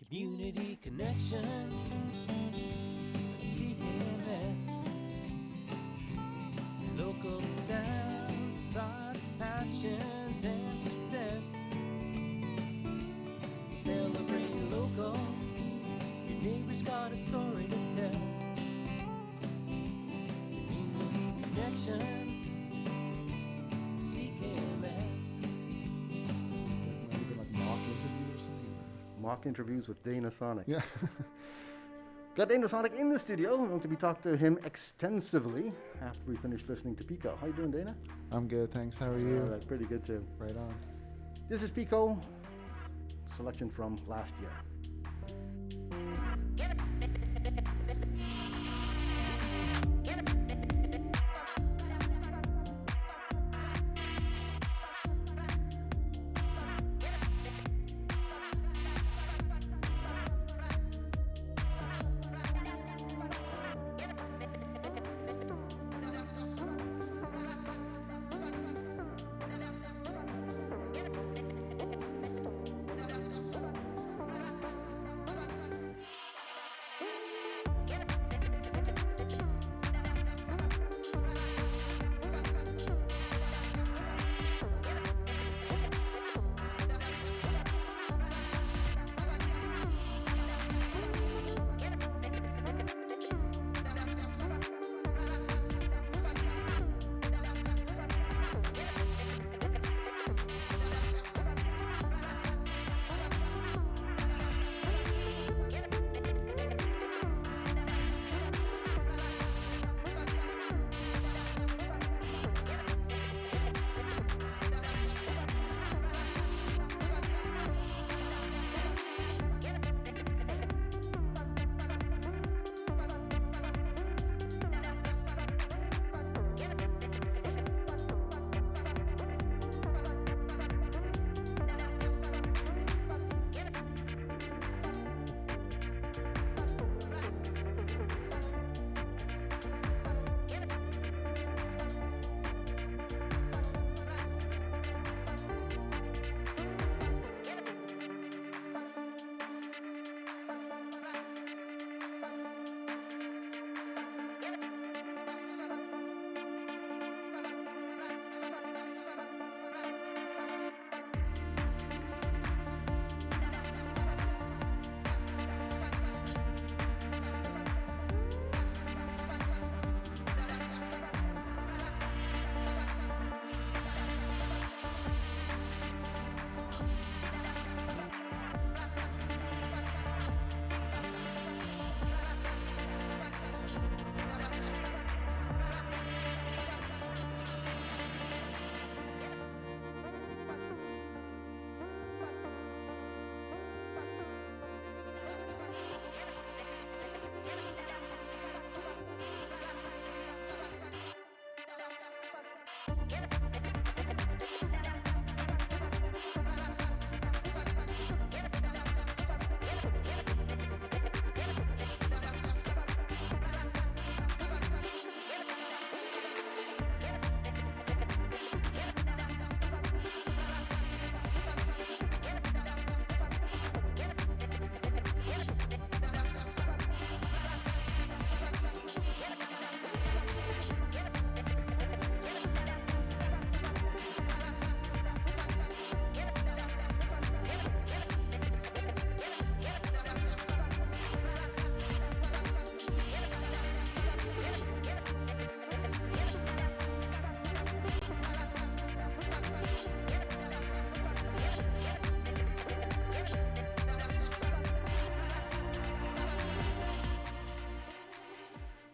Community connections, CKMS. Local sounds, thoughts, passions, and success. Celebrate local, your neighbor's got a story to tell. Community connections, CKMS. Maybe like mock interview or something. Mock interviews with danasonic. Yeah. Got danasonic in the studio. We're going to be talking to him extensively after we finish listening to Pico. How you doing, Dana? I'm good, thanks. How are you? All right, pretty good too. Right on. This is Pico, selection from last year.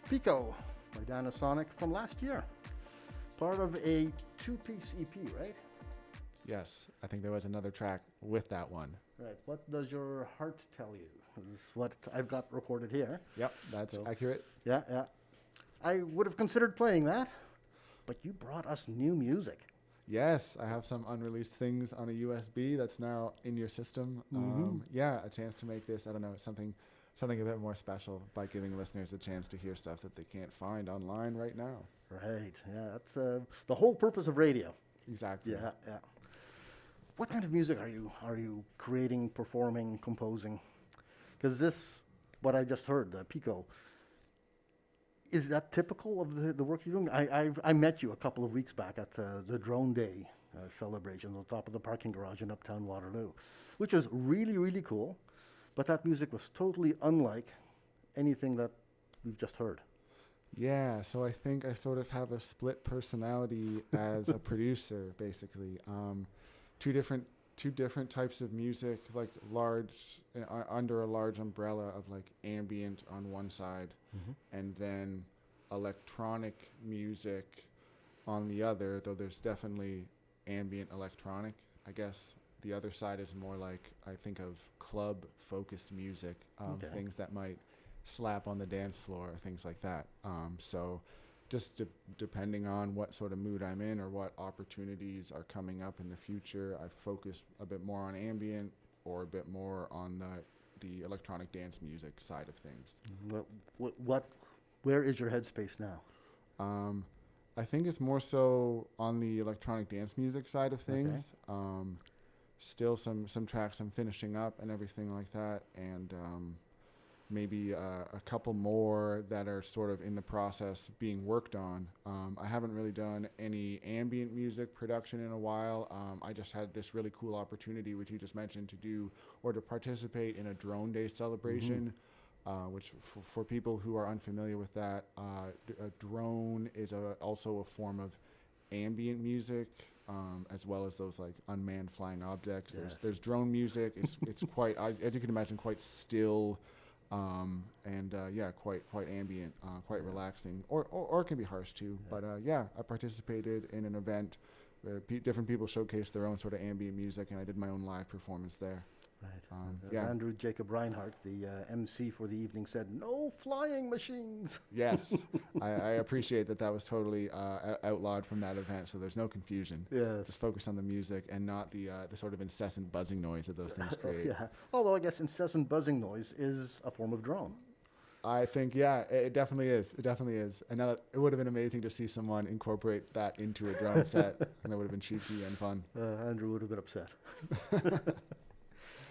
Pico by danasonic from last year. Part of a two-piece EP, right? Yes, I think there was another track with that one. Right. What does your heart tell you? This is what I've got recorded here. Yep, that's accurate. Yeah. I would have considered playing that, but you brought us new music. Yes, I have some unreleased things on a USB that's now in your system. Yeah, a chance to make this, I don't know, something a bit more special by giving listeners a chance to hear stuff that they can't find online right now. Right, yeah, that's the whole purpose of radio. Exactly. Yeah. What kind of music are you creating, performing, composing? Because this, what I just heard, Pico, is that typical of the work you're doing? I met you a couple of weeks back at the Drone Day celebration on top of the parking garage in Uptown Waterloo, which was really, really cool. But that music was totally unlike anything that we've just heard. Yeah, so I think I sort of have a split personality as a producer, basically. Two different types of music, like under a large umbrella of like ambient on one side, and then electronic music on the other, though there's definitely ambient electronic. I guess the other side is more like, I think of club-focused music, things that might slap on the dance floor, things like that. So just depending on what sort of mood I'm in or what opportunities are coming up in the future, I focus a bit more on ambient or a bit more on the electronic dance music side of things. Where is your headspace now? I think it's more so on the electronic dance music side of things. Still some tracks I'm finishing up and everything like that, and maybe a couple more that are sort of in the process being worked on. I haven't really done any ambient music production in a while. I just had this really cool opportunity, which you just mentioned, to do or to participate in a Drone Day celebration, which for people who are unfamiliar with that, a drone is also a form of ambient music, as well as those like unmanned flying objects. Yes. There's drone music. It's quite, as you can imagine, quite still. Quite ambient, quite relaxing, or it can be harsh too. But I participated in an event where different people showcased their own sort of ambient music, and I did my own live performance there. Right. Andrew Jacob Reinhardt, the MC for the evening, said, "No flying machines." Yes, I appreciate that was totally outlawed from that event, so there's no confusion. Yeah. Just focus on the music and not the sort of incessant buzzing noise that those things create. Yeah. Although I guess incessant buzzing noise is a form of drone. I think, it definitely is. It definitely is. And now it would have been amazing to see someone incorporate that into a drone set, and it would have been cheeky and fun. Andrew would have been upset.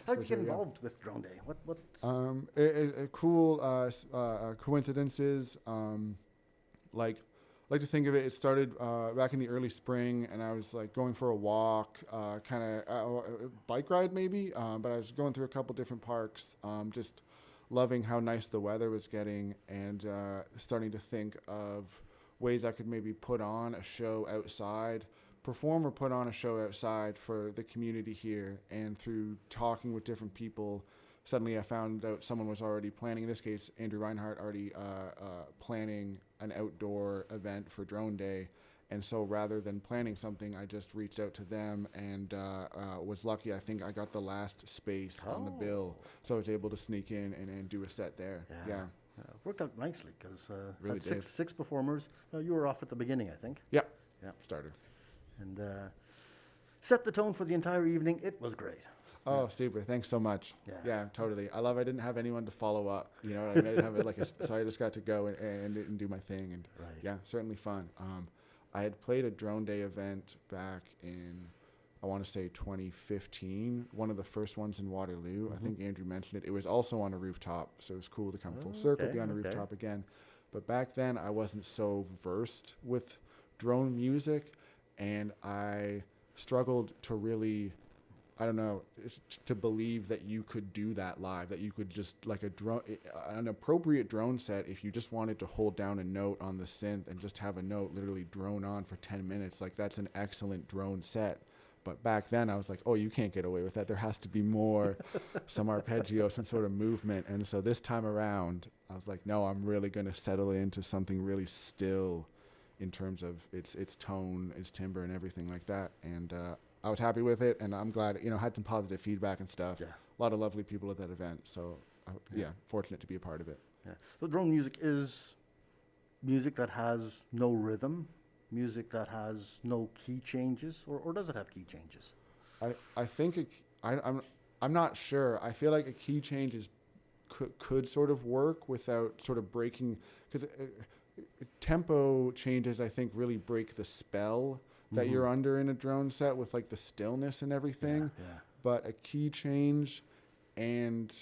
How did you get involved with Drone Day? What? Cool coincidences. Like to think of it. It started back in the early spring, and I was like going for a walk, kind of bike ride maybe. But I was going through a couple different parks, just loving how nice the weather was getting, and starting to think of ways I could maybe put on a show outside. Perform or put on a show outside for the community here. And through talking with different people, suddenly I found out someone was already planning, in this case Andrew Reinhardt, already planning an outdoor event for Drone Day. And so rather than planning something, I just reached out to them and was lucky. I think I got the last space on the bill, so I was able to sneak in and do a set there. Yeah. Worked out nicely because really had six performers. You were off at the beginning, I think. Yeah. Started. And set the tone for the entire evening. It was great. Oh, super. Thanks so much. Yeah, totally. I didn't have anyone to follow up. You know what I mean? I didn't have so I just got to go and do my thing. And yeah, certainly fun. I had played a Drone Day event back in, I want to say 2015, one of the first ones in Waterloo. I think Andrew mentioned it. It was also on a rooftop, so it was cool to come full circle, be on a rooftop again. But back then, I wasn't so versed with drone music, and I struggled to really, to believe that you could do that live, that you could just, like an appropriate drone set, if you just wanted to hold down a note on the synth and just have a note literally drone on for 10 minutes, like that's an excellent drone set. But back then I was like, oh, you can't get away with that. There has to be more, some arpeggio, some sort of movement. And so this time around, I was like, no, I'm really going to settle into something really still in terms of its tone, its timbre, and everything like that. And I was happy with it, and I'm glad, had some positive feedback and stuff. Yeah. A lot of lovely people at that event. So, fortunate to be a part of it. Yeah. So drone music is music that has no rhythm, music that has no key changes, or does it have key changes? I think I'm not sure. I feel like a key change could sort of work without sort of breaking, because tempo changes, I think, really break the spell that you're under in a drone set with like the stillness and everything. Yeah. But a key change and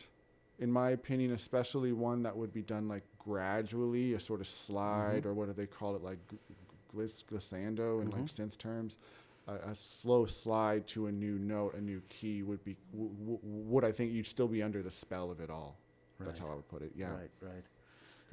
in my opinion, especially one that would be done like gradually, a sort of slide, or what do they call it, like glissando in like synth terms. A slow slide to a new note, a new key would be would I think you'd still be under the spell of it all. That's how I would put it. Yeah. Right.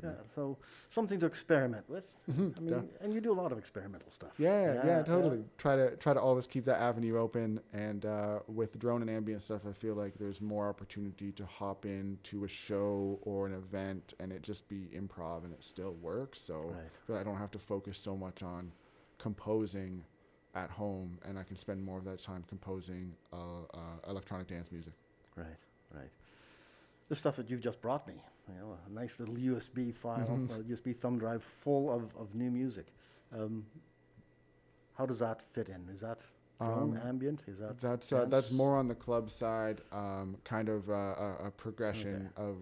Yeah, so something to experiment with. I mean, and you do a lot of experimental stuff. Yeah, totally. Try to always keep that avenue open. And with drone and ambient stuff, I feel like there's more opportunity to hop into a show or an event and it just be improv and it still works. So I don't have to focus so much on composing at home, and I can spend more of that time composing electronic dance music. Right. The stuff that you've just brought me, a nice little USB file, a USB thumb drive full of new music. How does that fit in? Is that drone ambient? Is that that's more on the club side, kind of a progression of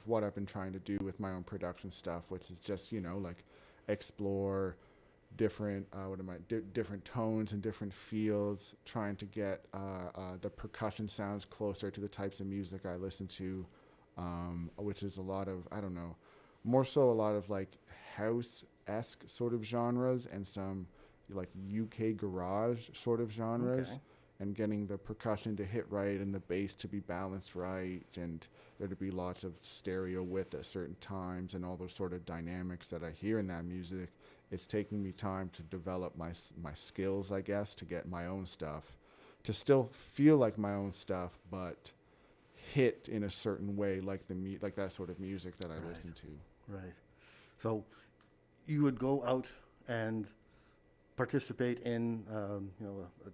what I've been trying to do with my own production stuff, which is just like explore different different tones and different fields, trying to get the percussion sounds closer to the types of music I listen to, which is a lot of more so a lot of like house-esque sort of genres and some like UK garage sort of genres, and getting the percussion to hit right and the bass to be balanced right, and there to be lots of stereo width at certain times and all those sort of dynamics that I hear in that music. It's taking me time to develop my skills, I guess, to get my own stuff, to still feel like my own stuff, but hit in a certain way, like like that sort of music that I listen to. Right. So you would go out and participate in,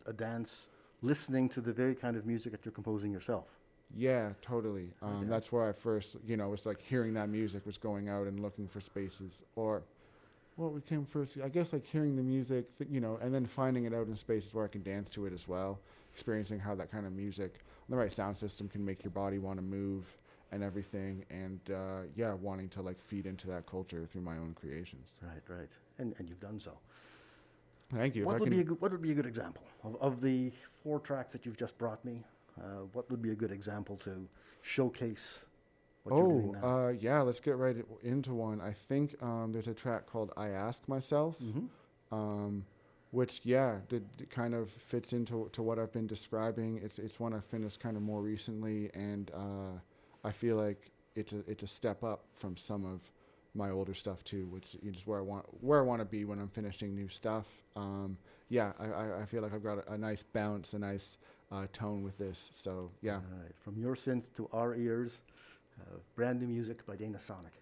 a dance, listening to the very kind of music that you're composing yourself. Yeah, totally. That's where I first, was like hearing that music, was going out and looking for spaces, or what we came first, I guess, like hearing the music, and then finding it out in spaces where I can dance to it as well, experiencing how that kind of music, the right sound system can make your body want to move and everything, and wanting to like feed into that culture through my own creations. Right. And you've done so. Thank you. What would be a good example of the 4 tracks that you've just brought me? What would be a good example to showcase what you're doing now? Let's get right into one. I think there's a track called "I Ask Myself," which kind of fits into what I've been describing. It's one I finished kind of more recently, and I feel like it's a step up from some of my older stuff too, which is where I want to be when I'm finishing new stuff. I feel like I've got a nice bounce, a nice tone with this. So yeah. All right. From your synth to our ears, brand new music by Danasonic.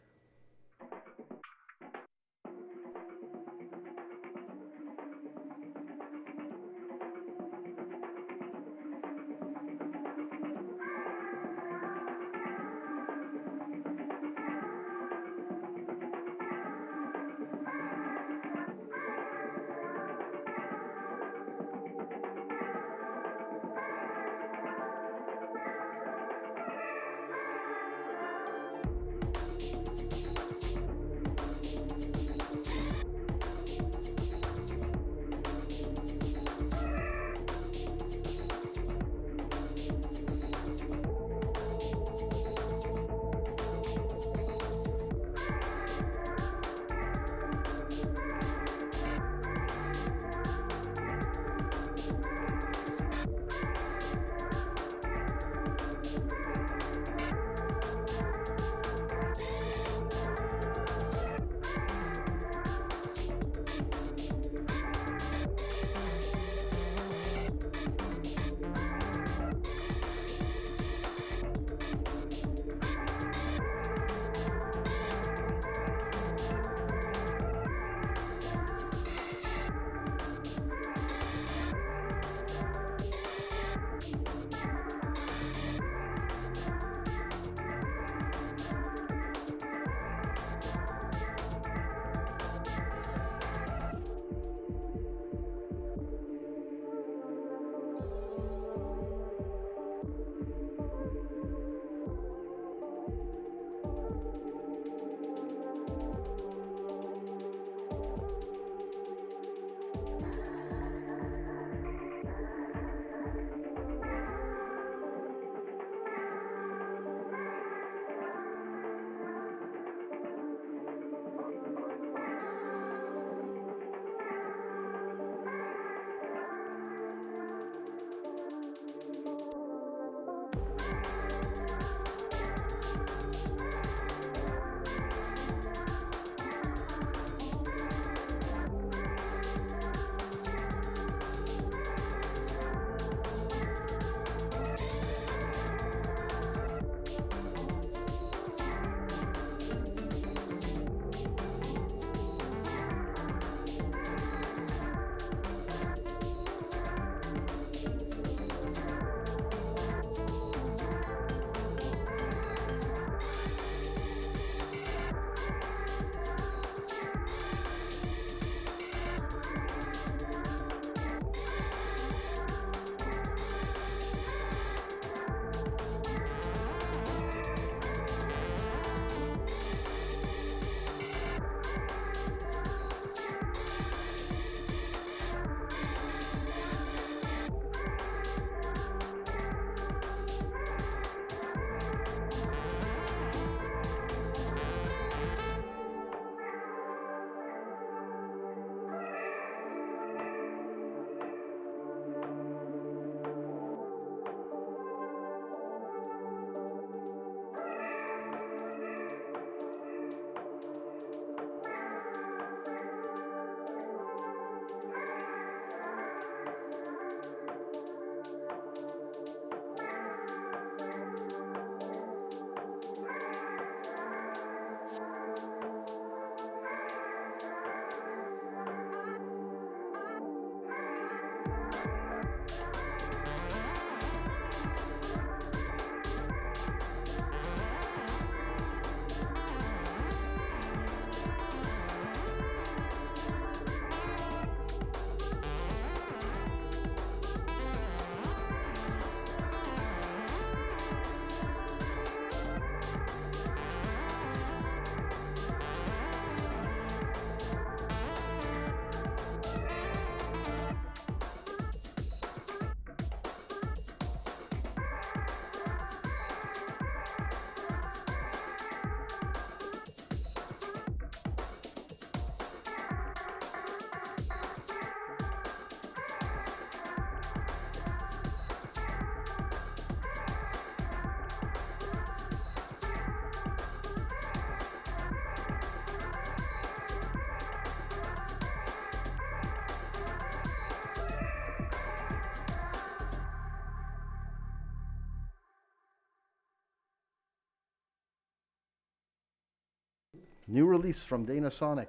New release from Danasonic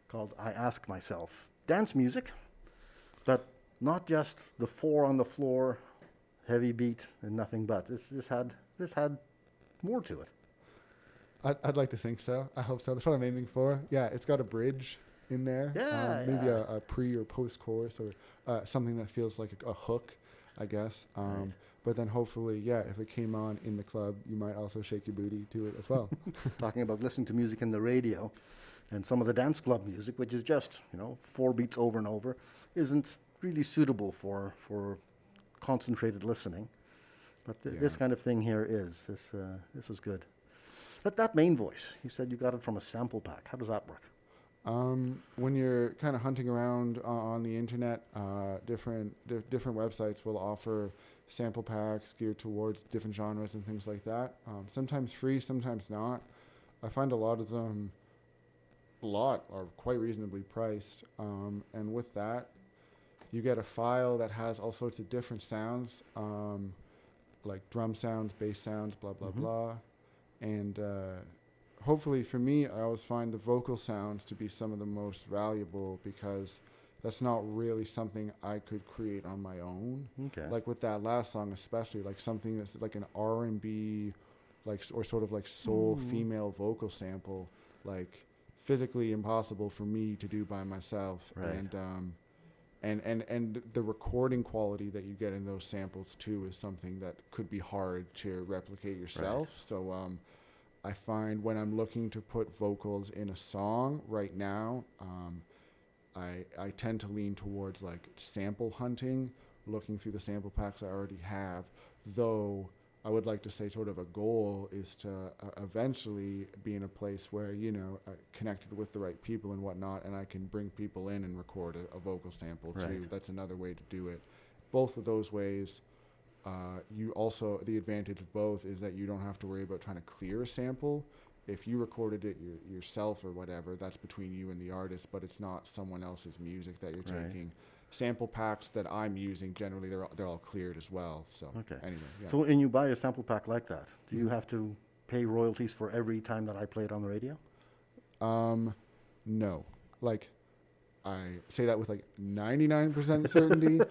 called I Ask Myself. Dance music, but not just the four on the floor, heavy beat and nothing but. This had more to it. I'd like to think so. I hope so. That's what I'm aiming for. Yeah, it's got a bridge in there. Yeah, maybe yeah. a pre or post chorus or something that feels like a hook, I guess. Right. But then hopefully, yeah, if it came on in the club, you might also shake your booty to it as well. Talking about listening to music in the radio and some of the dance club music, which is just, four beats over and over, isn't really suitable for concentrated listening. But this kind of thing here is. This was good. That main voice, you said you got it from a sample pack. How does that work? When you're kind of hunting around on the internet, different websites will offer sample packs geared towards different genres and things like that. Sometimes free, sometimes not. I find a lot of them, are quite reasonably priced. And with that, you get a file that has all sorts of different sounds, like drum sounds, bass sounds, blah, blah, blah. And hopefully for me, I always find the vocal sounds to be some of the most valuable because that's not really something I could create on my own. Okay. Like with that last song especially, like something that's like an R&B, or sort of like soul female vocal sample, like physically impossible for me to do by myself. Right. And the recording quality that you get in those samples too is something that could be hard to replicate yourself. Right. So I find when I'm looking to put vocals in a song right now, I tend to lean towards like sample hunting, looking through the sample packs I already have, though I would like to say sort of a goal is to eventually be in a place where, connected with the right people and whatnot, and I can bring people in and record a vocal sample too. That's another way to do it. Both of those ways, the advantage of both is that you don't have to worry about trying to clear a sample. If you recorded it yourself or whatever, that's between you and the artist, but it's not someone else's music that you're taking. Sample packs that I'm using, generally they're all cleared as well. So anyway, yeah. So when you buy a sample pack like that, do you have to pay royalties for every time that I play it on the radio? No. Like, I say that with like 99% certainty,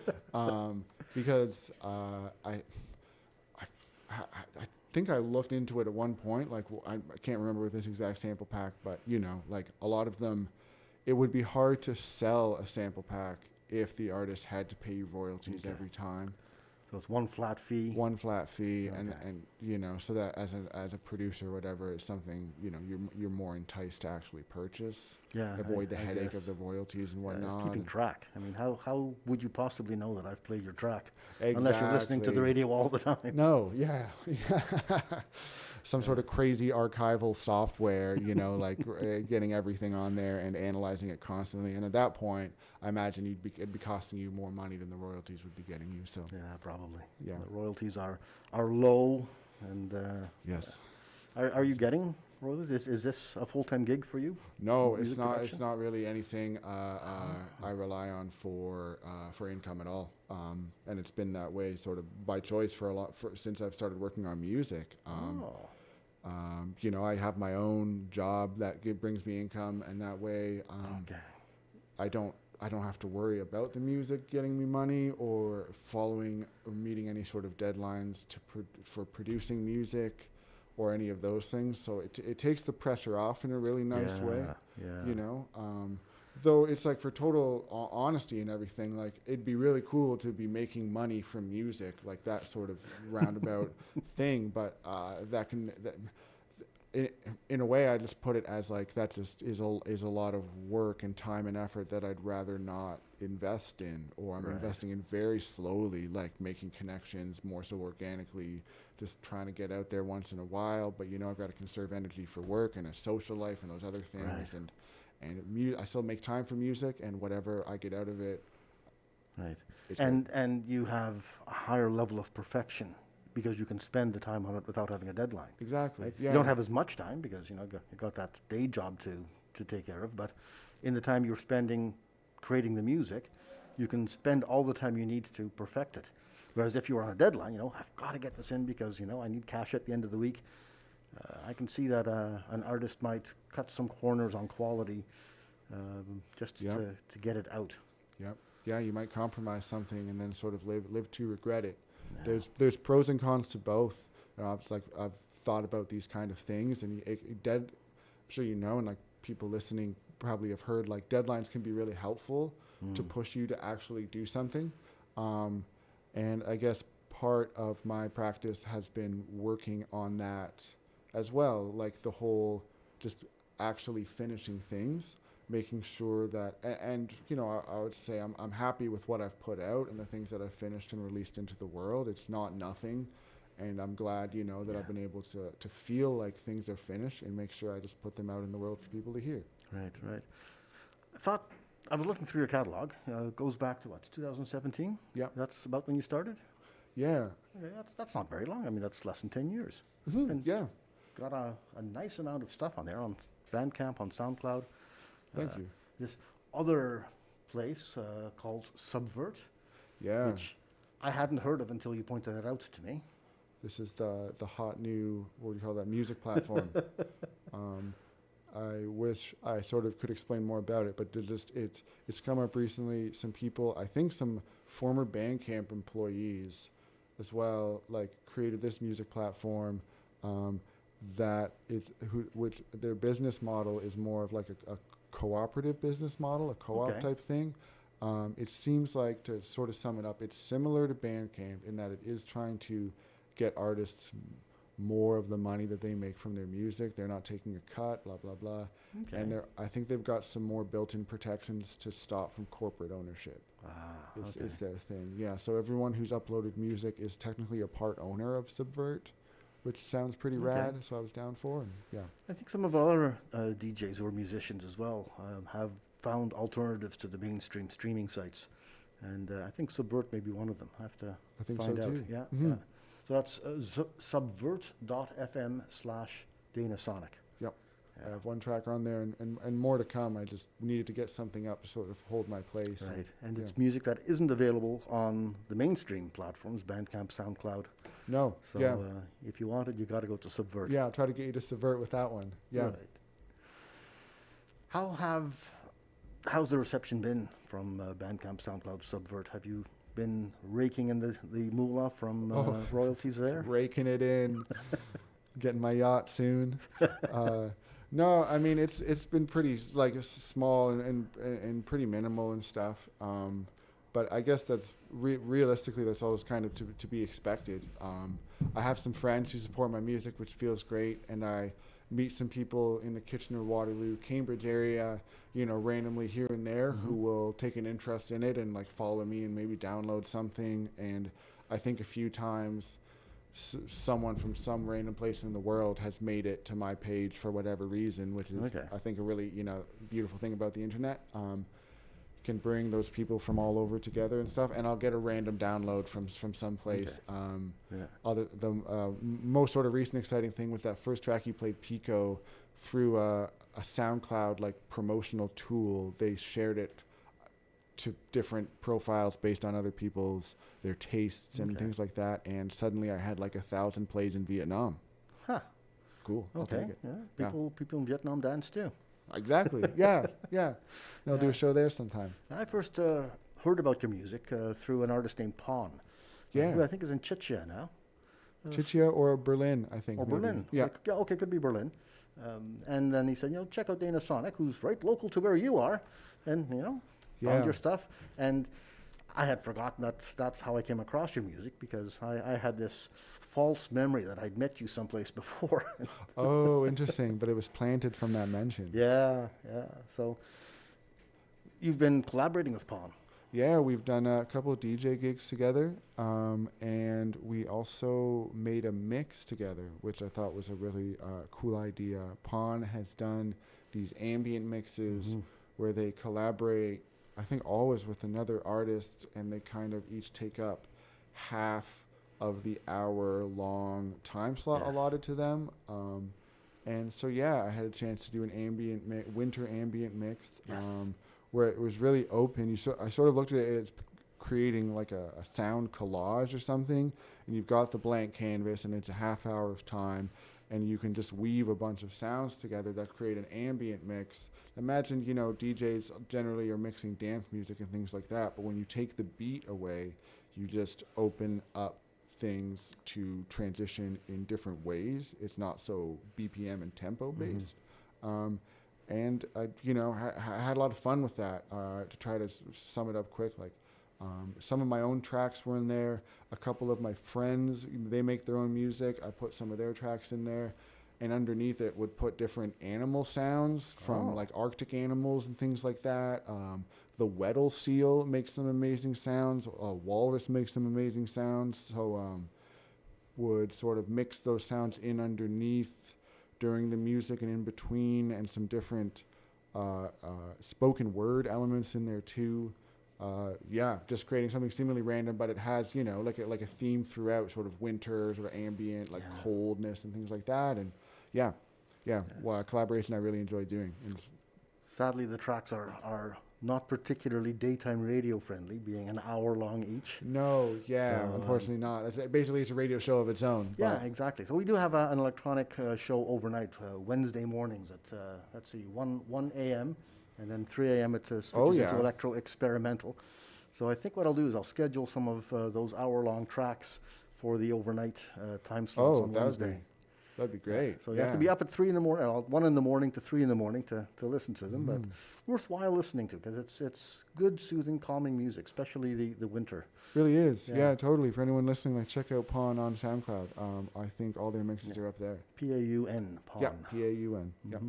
because I think I looked into it at one point. Like, I can't remember with this exact sample pack, but like a lot of them, it would be hard to sell a sample pack if the artist had to pay you royalties every time. So it's one flat fee. One flat fee, and so that as a producer or whatever, it's something you're more enticed to actually purchase. Yeah, avoid the headache of the royalties and whatnot. It's keeping track. I mean, how would you possibly know that I've played your track unless you're listening to the radio all the time? No, yeah. Some sort of crazy archival software, like getting everything on there and analyzing it constantly. And at that point, I imagine it'd be costing you more money than the royalties would be getting you. So yeah, probably. Yeah, the royalties are low, and yes. Are you getting royalties? Is this a full-time gig for you? No, it's not. Production? It's not really anything I rely on for income at all. And it's been that way sort of by choice since I've started working on music. I have my own job that brings me income, and that way, I I don't have to worry about the music getting me money or following or meeting any sort of deadlines for producing music or any of those things. So it takes the pressure off in a really nice way, Yeah. you know. Though it's like, for total honesty and everything, like, it'd be really cool to be making money from music, like that sort of roundabout thing. But in a way, I just put it as like, that just is a lot of work and time and effort that I'd rather not invest in, or I'm investing in very slowly, like making connections more so organically, just trying to get out there once in a while. But you know, I've got to conserve energy for work and a social life and those other things, and I still make time for music, and whatever I get out of it. Right. And you have a higher level of perfection because you can spend the time on it without having a deadline. Exactly. Right? Yeah. You don't have as much time because, you know, you got that day job to take care of, but in the time you're spending creating the music, you can spend all the time you need to perfect it. Whereas if you're on a deadline, you know, I've got to get this in because, you know, I need cash at the end of the week. I can see that an artist might cut some corners on quality just to get it out. Yep. Yeah, you might compromise something and then sort of live to regret it. Yeah. There's pros and cons to both. It's like, I've thought about these kind of things, and I'm sure you know, and like people listening probably have heard, like, deadlines can be really helpful to push you to actually do something. And I guess part of my practice has been working on that as well, like the whole just actually finishing things, making sure that, and you know, I would say I'm happy with what I've put out and the things that I've finished and released into the world. It's not nothing, and I'm glad, you know, that I've been able to feel like things are finished and make sure I just put them out in the world for people to hear. Right. I was looking through your catalog. It goes back to what, 2017? Yeah. That's about when you started? Yeah. Okay, that's not very long. I mean, that's less than 10 years. Mm-hmm. And yeah. Got a nice amount of stuff on there, on Bandcamp, on SoundCloud. Thank you. This other place called Subvert, which I hadn't heard of until you pointed it out to me. This is the hot new, what do you call that, music platform. I wish I sort of could explain more about it, but it's come up recently. Some people, I think some former Bandcamp employees as well, like, created this music platform which their business model is more of like a cooperative business model, a co-op type thing. It seems like, to sort of sum it up, it's similar to Bandcamp in that it is trying to get artists more of the money that they make from their music. They're not taking a cut, blah, blah, blah. Okay. And I think they've got some more built-in protections to stop from corporate ownership. It's their thing. Yeah, so everyone who's uploaded music is technically a part owner of Subvert, which sounds pretty rad, so I was down for it. Yeah. I think some of our DJs or musicians as well have found alternatives to the mainstream streaming sites. And I think Subvert may be one of them. I have to find out. Too. Yeah, yeah. So that's subvert.fm/danasonic. Yep. I have one track on there and more to come. I just needed to get something up to sort of hold my place. Right. And it's music that isn't available on the mainstream platforms, Bandcamp, SoundCloud. No. So if you want it, you got to go to Subvert. Yeah, I'll try to get you to Subvert with that one. Yeah. Right. How's the reception been from Bandcamp, SoundCloud, Subvert? Have you been raking in the moolah from royalties there? Raking it in, getting my yacht soon. No, I mean, it's been pretty, like, small and pretty minimal and stuff. But I guess that's realistically, that's always kind of to be expected. I have some friends who support my music, which feels great, and I meet some people in the Kitchener, Waterloo, Cambridge area, you know, randomly here and there, who will take an interest in it and, like, follow me and maybe download something. And I think a few times someone from some random place in the world has made it to my page for whatever reason, which is I think a really, you know, beautiful thing about the internet. Can bring those people from all over together and stuff, and I'll get a random download from some place. The most sort of recent exciting thing was that first track you played, Pico, through a SoundCloud, like, promotional tool. They shared it to different profiles based on other people's, their tastes and things like that, and suddenly I had like 1,000 plays in Vietnam. Huh. Cool. I'll take it. Yeah. People in Vietnam dance too. Exactly. Yeah, yeah. They'll do a show there sometime. I first heard about your music through an artist named Pawn, Yeah. who I think is in Chichia now. Chichia or Berlin, I think. Or maybe. Berlin. Yeah. Okay, could be Berlin. And then he said, check out Danasonic, who's right local to where you are, and found Yeah. your stuff. And I had forgotten that's how I came across your music, because I had this false memory that I'd met you someplace before. Oh, interesting. But it was planted from that mention. Yeah. So you've been collaborating with Pawn. Yeah, we've done a couple of DJ gigs together, and we also made a mix together, which I thought was a really cool idea. Pawn has done these ambient mixes where they collaborate, I think always with another artist, and they kind of each take up half of the hour-long time slot allotted to them. And so, yeah, I had a chance to do an winter ambient mix. Yes. Where it was really open. I sort of looked at it as creating like a sound collage or something, and you've got the blank canvas, and it's a half hour of time, and you can just weave a bunch of sounds together that create an ambient mix. Imagine, DJs generally are mixing dance music and things like that, but when you take the beat away, you just open up things to transition in different ways. It's not so BPM and tempo based. And I, had a lot of fun with that. To try to sum it up quick, some of my own tracks were in there. A couple of my friends, they make their own music. I put some of their tracks in there, and underneath it would put different animal sounds from like Arctic animals and things like that. The Weddell seal makes some amazing sounds. Walrus makes some amazing sounds. So would sort of mix those sounds in underneath during the music and in between, and some different spoken word elements in there too. Just creating something seemingly random, but it has, like a theme throughout, sort of winter, sort of ambient, coldness and things like that. And collaboration I really enjoy doing. And Sadly, the tracks are not particularly daytime radio friendly, being an hour long each. no, unfortunately not. Basically, it's a radio show of its own. Yeah, exactly. So we do have an electronic show overnight, Wednesday mornings at 1 a.m. and then 3 a.m. it switches into electro experimental. So I think what I'll do is I'll schedule some of those hour-long tracks for the overnight time slots on Wednesday. That'd be great. So you have to be up at 3 in the morning, 1 in the morning to 3 in the morning to listen to them, but worthwhile listening to, because it's good, soothing, calming music, especially the winter. Really is. Yeah, totally. For anyone listening, check out Pawn on SoundCloud. I think all their mixes are up there. P-A-U-N, Pawn. Yeah, P-A-U-N. Yep.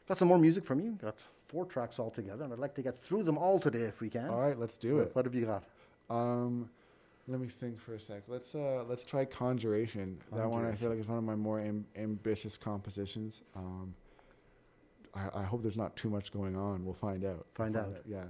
Got some more music from you. Got 4 tracks all together, and I'd like to get through them all today if we can. All right, let's do it. What have you got? Let me think for a sec. Let's try Conjuration. That one I feel like is one of my more ambitious compositions. I hope there's not too much going on. We'll find out. Find out. Yeah.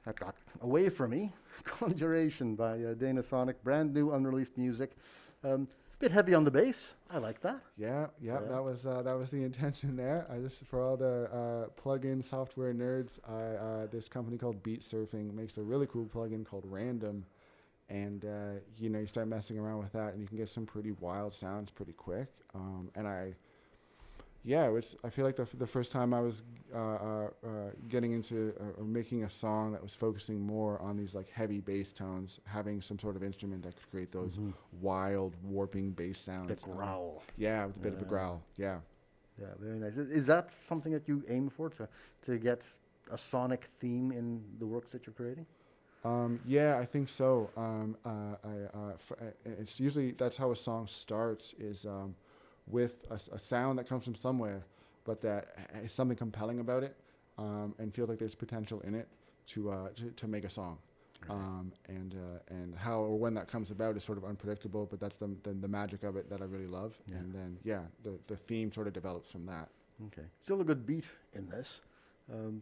That got away from me. Conjuration by Danasonic, brand new unreleased music. Bit heavy on the bass. I like that. Yeah, Yeah. that was the intention there. I just for all the plug-in software nerds, this company called Beat Surfing makes a really cool plugin called Random, and you start messing around with that, and you can get some pretty wild sounds pretty quick. I feel like the first time I was getting into or making a song that was focusing more on these like heavy bass tones, having some sort of instrument that could create those wild warping bass sounds. The growl. Yeah, with a bit of a growl. Yeah. Yeah, very nice. Is that something that you aim for, to get a sonic theme in the works that you're creating? Yeah, I think so. It's usually that's how a song starts is with a sound that comes from somewhere, but that is something compelling about it, and feels like there's potential in it to make a song. And how or when that comes about is sort of unpredictable, but that's the magic of it that I really love. Yeah. And then the theme sort of develops from that. Okay. Still a good beat in this,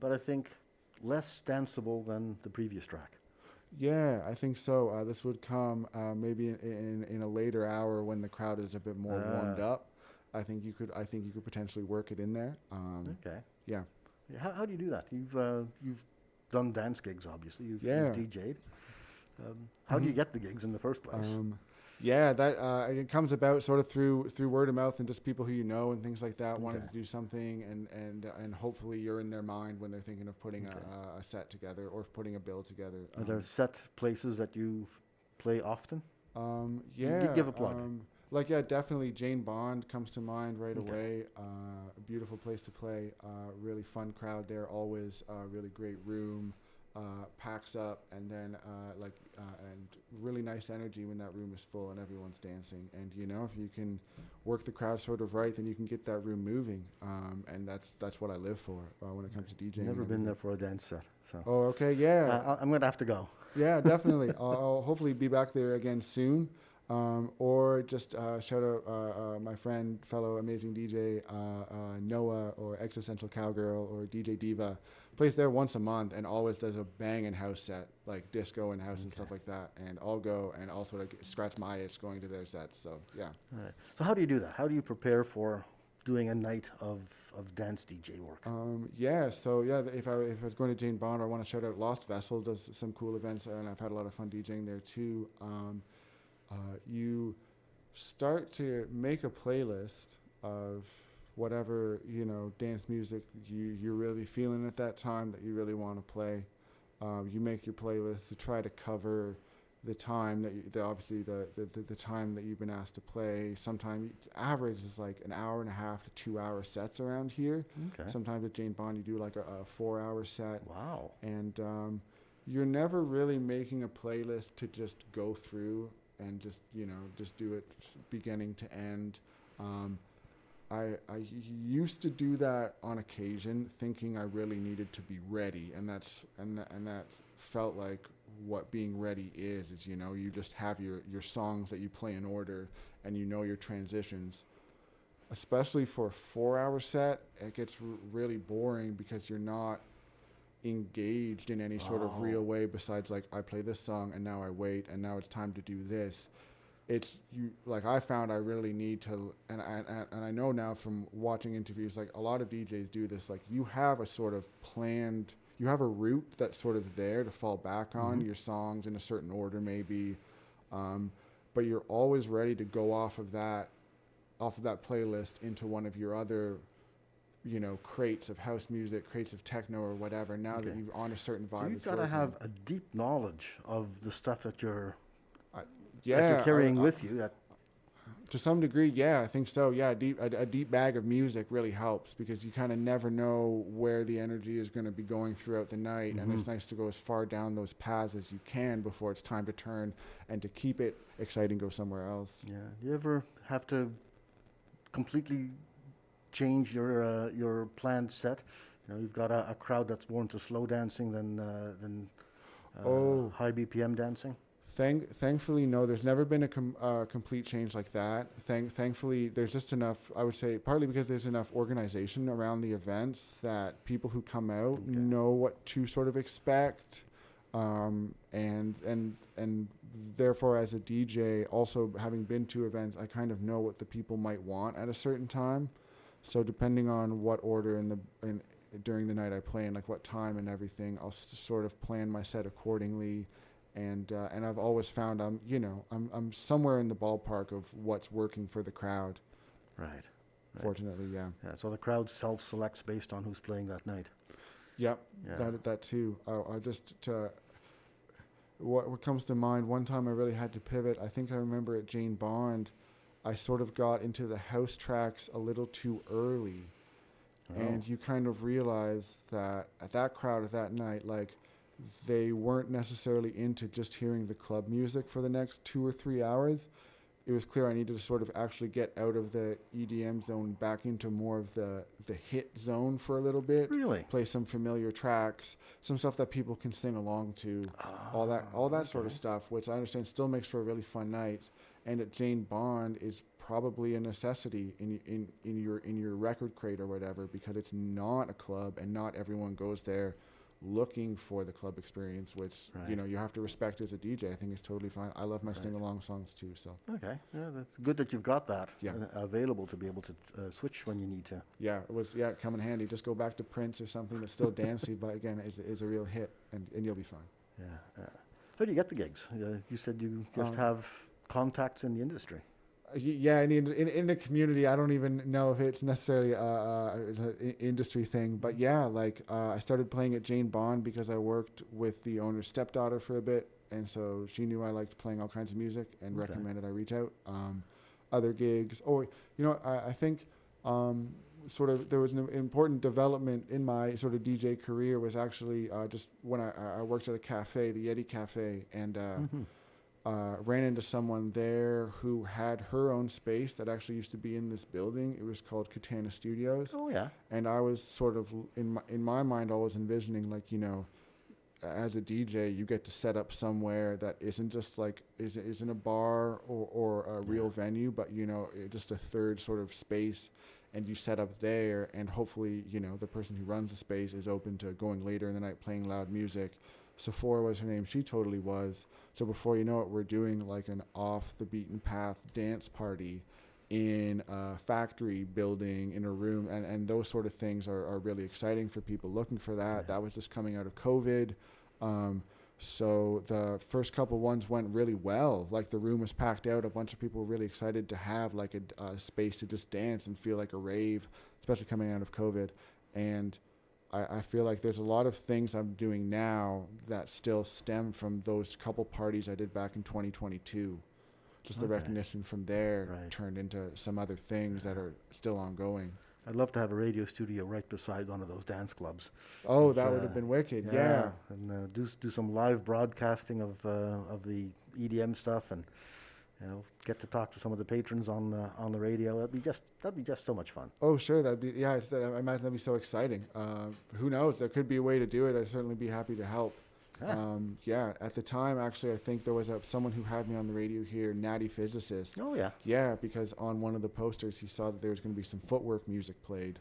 but I think less danceable than the previous track. Yeah, I think so. This would come maybe in a later hour when the crowd is a bit more warmed up. I think you could potentially work it in there. Okay. Yeah. How do you do that? You've done dance gigs, obviously. You've DJ'd. How do you get the gigs in the first place? That it comes about sort of through word of mouth and just people who you know and things like that wanting to do something, and hopefully you're in their mind when they're thinking of putting a set together or putting a bill together. Are there set places that you play often? Give a plug. Definitely Jane Bond comes to mind right away. A beautiful place to play. Really fun crowd there. Always really great room. Packs up, and then and really nice energy when that room is full and everyone's dancing. And if you can work the crowd sort of right, then you can get that room moving. And that's what I live for when it comes to DJing. Never been there for a dance set. So. Oh, okay, yeah. I'm gonna have to go. Yeah, definitely. I'll hopefully be back there again soon. Or just shout out my friend, fellow amazing DJ Noah, or Existential Cowgirl, or DJ Diva. Plays there once a month and always does a banging house set, like disco and house and stuff like that. And I'll go and I'll sort of scratch my itch going to their sets. So yeah. All right. So how do you do that? How do you prepare for doing a night of dance DJ work? If I was going to Jane Bond, I want to shout out Lost Vessel, does some cool events, and I've had a lot of fun DJing there too. You start to make a playlist of whatever, dance music you're really feeling at that time that you really want to play. You make your playlist to try to cover the time obviously the time that you've been asked to play. Sometimes average is like an hour and a half to 2 hour sets around here. Okay. Sometimes at Jane Bond you do like a 4 hour set. Wow. And you're never really making a playlist to just go through and just do it beginning to end. I used to do that on occasion, thinking I really needed to be ready, and that felt like what being ready is you just have your songs that you play in order, and your transitions. Especially for a 4 hour set, it gets really boring because you're not engaged in any sort of real way besides like I play this song and now I wait and now it's time to do this. It's I found I really need to, and I know now from watching interviews, like a lot of DJs do this, like you have a sort of planned, you have a route that's sort of there to fall back on, your songs in a certain order maybe, but you're always ready to go off of that playlist into one of your other crates of house music, crates of techno or whatever, now that you're on a certain vibe. You've got to have a deep knowledge of the stuff that you're you're carrying with you. That to some degree, yeah, I think so. Yeah, a deep bag of music really helps because you kind of never know where the energy is going to be going throughout the night, and it's nice to go as far down those paths as you can before it's time to turn and to keep it exciting, go somewhere else. Yeah. Do you ever have to completely change your planned set? You've got a crowd that's more into slow dancing than high BPM dancing. Thankfully, no. There's never been a complete change like that. Thankfully, there's just enough. I would say partly because there's enough organization around the events that people who come out know what to sort of expect, and therefore, as a DJ, also having been to events, I kind of know what the people might want at a certain time. So depending on what order during the night I play and like what time and everything, I'll sort of plan my set accordingly. And I've always found I'm somewhere in the ballpark of what's working for the crowd. Right. Fortunately, yeah. Yeah. So the crowd self-selects based on who's playing that night. Yep. Yeah. That too. What comes to mind? One time I really had to pivot. I think I remember at Jane Bond, I sort of got into the house tracks a little too early, and you kind of realize that at that crowd at that night, like, they weren't necessarily into just hearing the club music for the next 2 or 3 hours. It was clear I needed to sort of actually get out of the EDM zone back into more of the hit zone for a little bit. Really? Play some familiar tracks, some stuff that people can sing along to, all that sort of stuff, which I understand still makes for a really fun night. And at Jane Bond is probably a necessity in your record crate or whatever, because it's not a club and not everyone goes there looking for the club experience, which you have to respect as a DJ. I think it's totally fine. I love my sing-along songs too. So okay, yeah, that's good that you've got that available to be able to switch when you need to. Yeah, it was come in handy. Just go back to Prince or something that's still dancey, but again is a real hit, and you'll be fine. Yeah. How do you get the gigs? You said you just have contacts in the industry. Yeah, in the community, I don't even know if it's necessarily an industry thing, but yeah, like I started playing at Jane Bond because I worked with the owner's stepdaughter for a bit, and so she knew I liked playing all kinds of music and recommended I reach out. Other gigs, I think sort of there was an important development in my sort of DJ career was actually just when I worked at a cafe, the Yeti Cafe, and ran into someone there who had her own space that actually used to be in this building. It was called Katana Studios. Oh, yeah. And I was sort of, in my mind, always envisioning, like, as a DJ, you get to set up somewhere that isn't just like, isn't a bar or a real venue, but, just a third sort of space. And you set up there, and hopefully, the person who runs the space is open to going later in the night playing loud music. Sephora was her name. She totally was. So before you know it, we're doing like an off the beaten path dance party in a factory building in a room. And those sort of things are really exciting for people looking for that. That was just coming out of COVID. So the first couple ones went really well. Like the room was packed out. A bunch of people were really excited to have like a space to just dance and feel like a rave, especially coming out of COVID. And I feel like there's a lot of things I'm doing now that still stem from those couple parties I did back in 2022. Just the recognition from there turned into some other things that are still ongoing. I'd love to have a radio studio right beside one of those dance clubs. Oh, that would have been wicked. Yeah. And do some live broadcasting of the EDM stuff, and get to talk to some of the patrons on the radio. That'd be just so much fun. Oh, sure. I imagine that'd be so exciting. Who knows? There could be a way to do it. I'd certainly be happy to help. At the time, actually, I think there was someone who had me on the radio here, Natty Physicist. Oh, yeah. Yeah, because on one of the posters, he saw that there was going to be some footwork music played,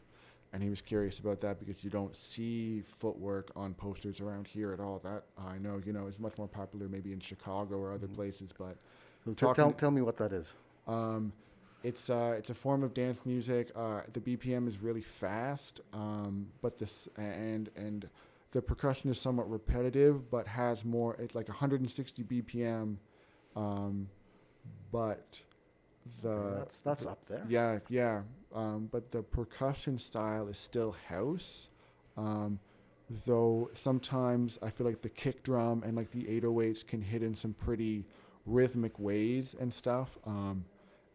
and he was curious about that because you don't see footwork on posters around here at all. That I know, is much more popular maybe in Chicago or other places, but... Tell me what that is. It's a form of dance music. The BPM is really fast, but and the percussion is somewhat repetitive, but has more. It's like 160 BPM, but that's up there. Yeah. But the percussion style is still house, though sometimes I feel like the kick drum and like the 808s can hit in some pretty rhythmic ways and stuff,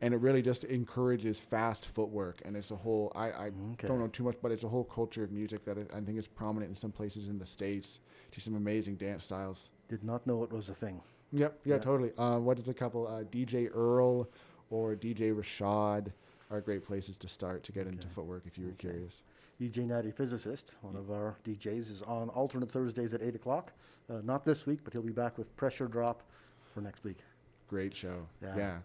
and it really just encourages fast footwork, and it's a whole I don't know too much, but it's a whole culture of music that I think is prominent in some places in the States. Just some amazing dance styles. Did not know it was a thing. Yep, yeah. Totally. What is a couple DJ Earl or DJ Rashad are great places to start to get into footwork if you were curious. DJ Natty Physicist, one of our DJs, is on alternate Thursdays at 8 o'clock. Not this week, but he'll be back with Pressure Drop for next week. Great show. Yeah.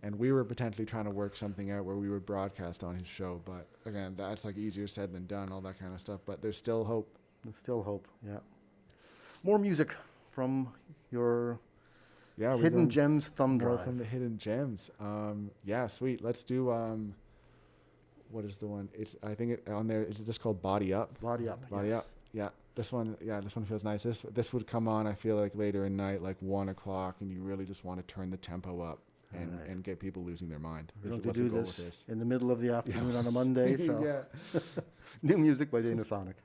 And we were potentially trying to work something out where we would broadcast on his show, but again, that's like easier said than done, all that kind of stuff, but there's still hope. There's still hope, yeah. More music from your Hidden Gems thumb drive. More from the Hidden Gems. Sweet. Let's do, what is the one? I think on there, it's just called Body Up. Body Up. Yeah. This one feels nice. This would come on, I feel like, later in night, like 1 o'clock, and you really just want to turn the tempo up and get people losing their mind. We don't do this in the middle of the afternoon on a Monday, so. New music by Danasonic.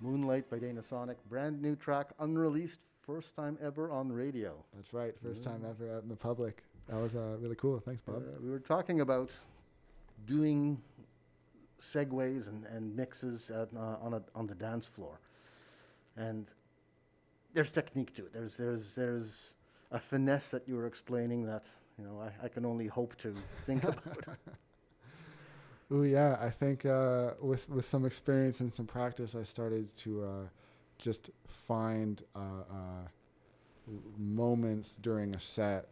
Moonlight by Danasonic, brand new track, unreleased, first time ever on radio. That's right. First time ever out in the public. That was really cool. Thanks, Bob. We were talking about doing segues and mixes on the dance floor, and there's technique to it. There's a finesse that you were explaining that I can only hope to think about. Oh yeah, I think with some experience and some practice, I started to just find moments during a set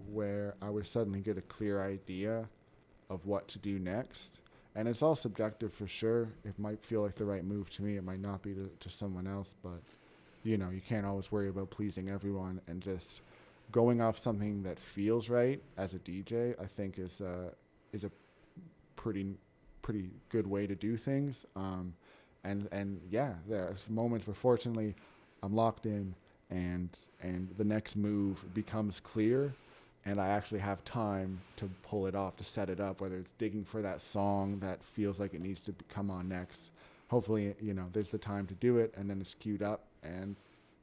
where I would suddenly get a clear idea of what to do next. And it's all subjective for sure. It might feel like the right move to me. It might not be to someone else, but you can't always worry about pleasing everyone, and just going off something that feels right as a DJ, I think is a pretty good way to do things. And yeah, there's moments where fortunately I'm locked in and the next move becomes clear, and I actually have time to pull it off, to set it up, whether it's digging for that song that feels like it needs to come on next. Hopefully, there's the time to do it, and then it's queued up, and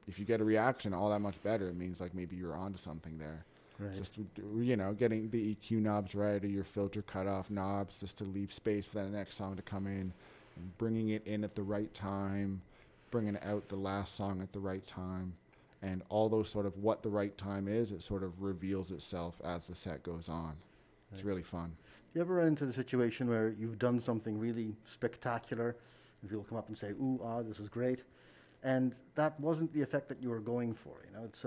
if you get a reaction, all that much better. It means like maybe you're onto something there. Right. Just, getting the EQ knobs right, or your filter cutoff knobs, just to leave space for that next song to come in, and bringing it in at the right time, bringing out the last song at the right time, and all those sort of what the right time is, it sort of reveals itself as the set goes on. It's really fun. You ever run into the situation where you've done something really spectacular, and people come up and say, "Ooh, this is great," and that wasn't the effect that you were going for? It's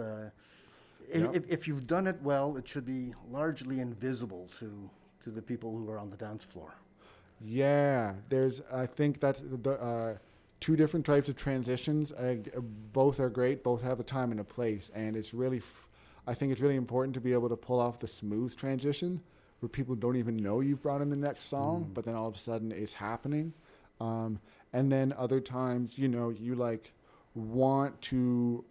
if you've done it well, it should be largely invisible to the people who are on the dance floor. Yeah, I think that's the two different types of transitions. Both are great. Both have a time and a place, and it's really, I think it's really important to be able to pull off the smooth transition where people don't even know you've brought in the next song, but then all of a sudden it's happening. And then other times, you want to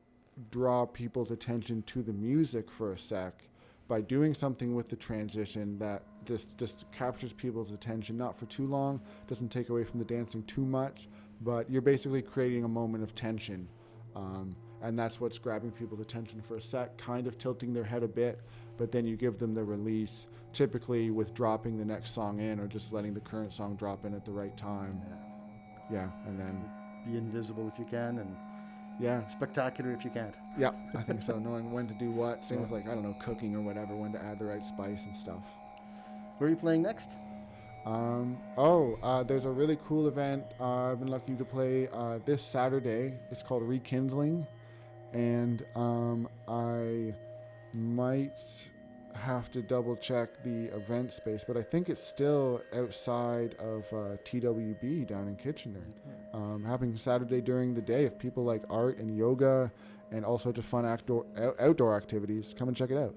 draw people's attention to the music for a sec by doing something with the transition that just captures people's attention, not for too long, doesn't take away from the dancing too much, but you're basically creating a moment of tension. And that's what's grabbing people's attention for a sec, kind of tilting their head a bit, but then you give them the release, typically with dropping the next song in or just letting the current song drop in at the right time. Yeah, and then Be invisible if you can, and yeah, spectacular if you can't. yeah, I think so. Knowing when to do what. Same with cooking or whatever, when to add the right spice and stuff. Where are you playing next? There's a really cool event I've been lucky to play this Saturday. It's called Rekindling, and I might have to double check the event space, but I think it's still outside of TWB down in Kitchener. Happening Saturday during the day. If people like art and yoga and all sorts of fun outdoor activities, come and check it out.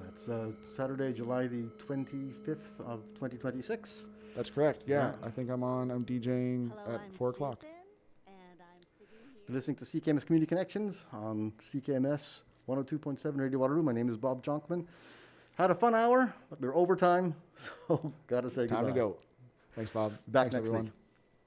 It's Saturday, July the 25th of 2026. That's correct. Yeah. I think I'm DJing at 4 o'clock. You're listening to CKMS Community Connections on CKMS 102.7 Radio Waterloo. My name is Bob Jonkman. Had a fun hour, but we're overtime, so gotta say goodbye. Time to go. Thanks, Bob. Back Thanks, next everyone. week.